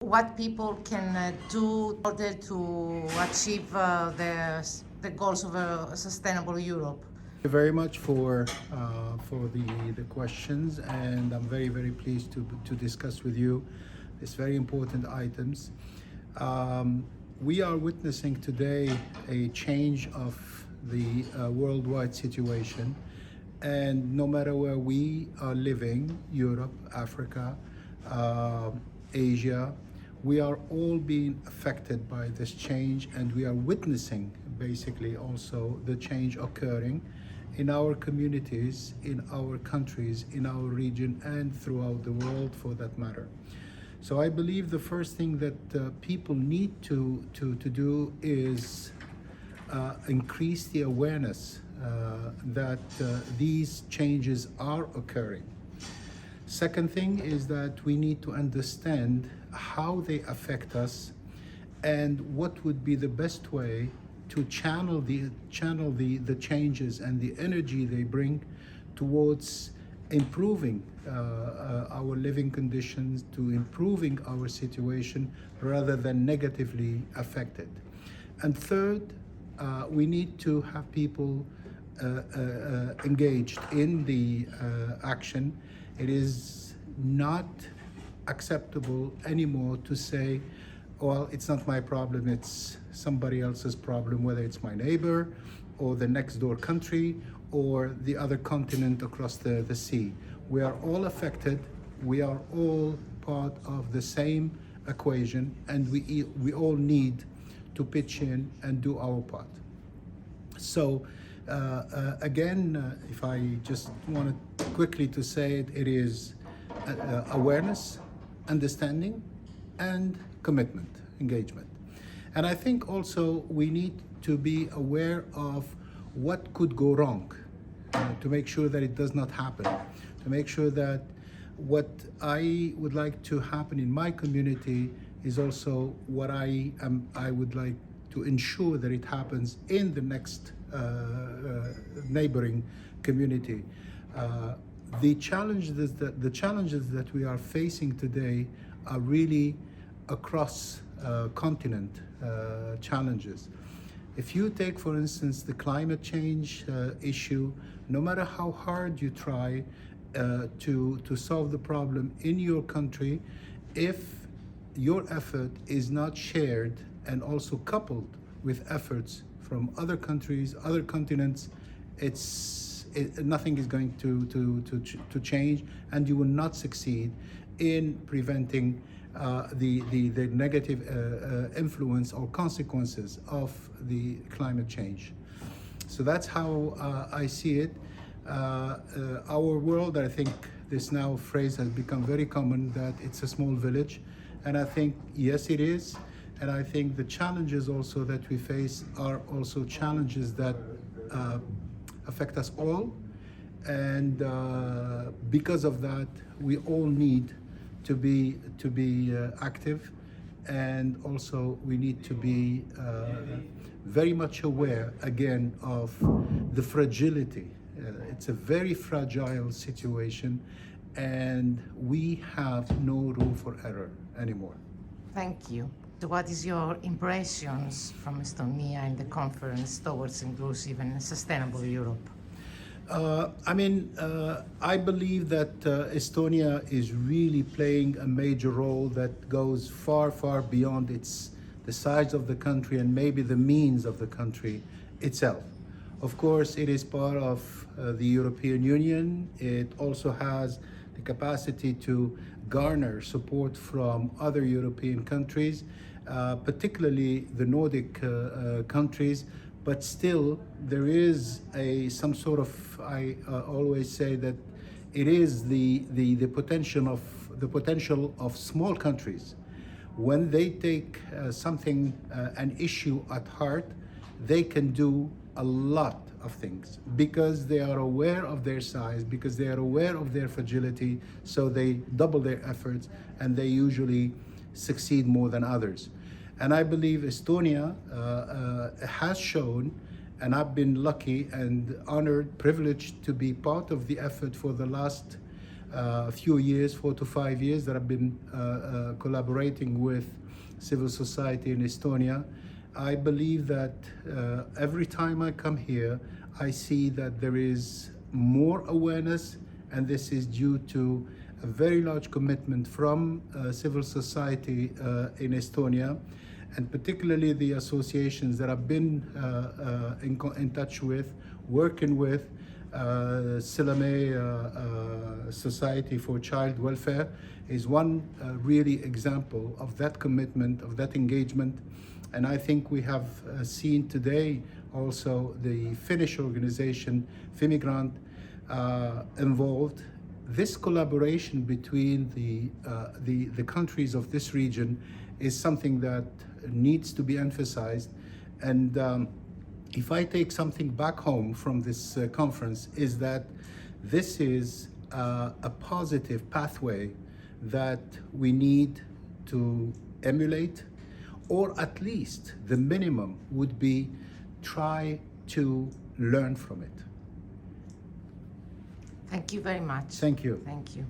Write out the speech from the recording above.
what people can do in order to achieve the goals of a sustainable Europe. Thank you very much for the questions, and I'm very, very pleased to discuss with you these very important items. We are witnessing today a change of the worldwide situation, and no matter where we are living, Europe, Africa, Asia, we are all being affected by this change, and we are witnessing basically also the change occurring in our communities, in our countries, in our region, and throughout the world for that matter. So I believe the first thing that people need to do is increase the awareness that these changes are occurring. Second thing is that we need to understand how they affect us and what would be the best way to channel the changes and the energy they bring towards improving our living conditions, to improving our situation rather than negatively affected. And third, we need to have people engaged in the action. It is not acceptable anymore to say, well, it's not my problem, it's somebody else's problem, whether it's my neighbor or the next door country or the other continent across the sea. We are all affected, we are all part of the same equation, and we all need to pitch in and do our part. So again, if I just wanted quickly to say it, it is awareness, understanding, and commitment, engagement. And I think also we need to be aware of what could go wrong to make sure that it does not happen, to make sure that what I would like to happen in my community is also what I would like to ensure that it happens in the next neighboring community. The challenges that we are facing today are really across continent challenges. If you take, for instance, the climate change issue, no matter how hard you try to solve the problem in your country, if your effort is not shared and also coupled with efforts from other countries, other continents, nothing is going to change, and you will not succeed in preventing the negative influence or consequences of the climate change. So that's how I see it. Our world, I think this now phrase has become very common, that it's a small village, and I think yes it is, and I think the challenges also that we face are also challenges that affect us all, and because of that we all need to be active, and also we need to be very much aware again of the fragility. It's a very fragile situation, and we have no room for error anymore. Thank you. So what is your impressions from Estonia in the conference towards inclusive and sustainable Europe? I believe that Estonia is really playing a major role that goes far, far beyond the size of the country and maybe the means of the country itself. Of course, it is part of the European Union. It also has the capacity to garner support from other European countries, particularly the Nordic countries. But still, there is some sort of, I always say that it is the potential of small countries. When they take an issue at heart, they can do a lot of things because they are aware of their size, because they are aware of their fragility, so they double their efforts and they usually succeed more than others. And I believe Estonia has shown, and I've been lucky and honored, privileged to be part of the effort for the last a few years, 4 to 5 years, that I've been collaborating with civil society in Estonia. I believe that every time I come here, I see that there is more awareness, and this is due to a very large commitment from civil society in Estonia, and particularly the associations that I've been in touch with, working with. Silame Society for Child Welfare is one really example of that commitment, of that engagement. And I think we have seen today also the Finnish organization, Fimigrant, involved. This collaboration between the countries of this region is something that needs to be emphasized. And if I take something back home from this conference, is that this is a positive pathway that we need to emulate, or at least the minimum would be try to learn from it. Thank you very much. Thank you. Thank you.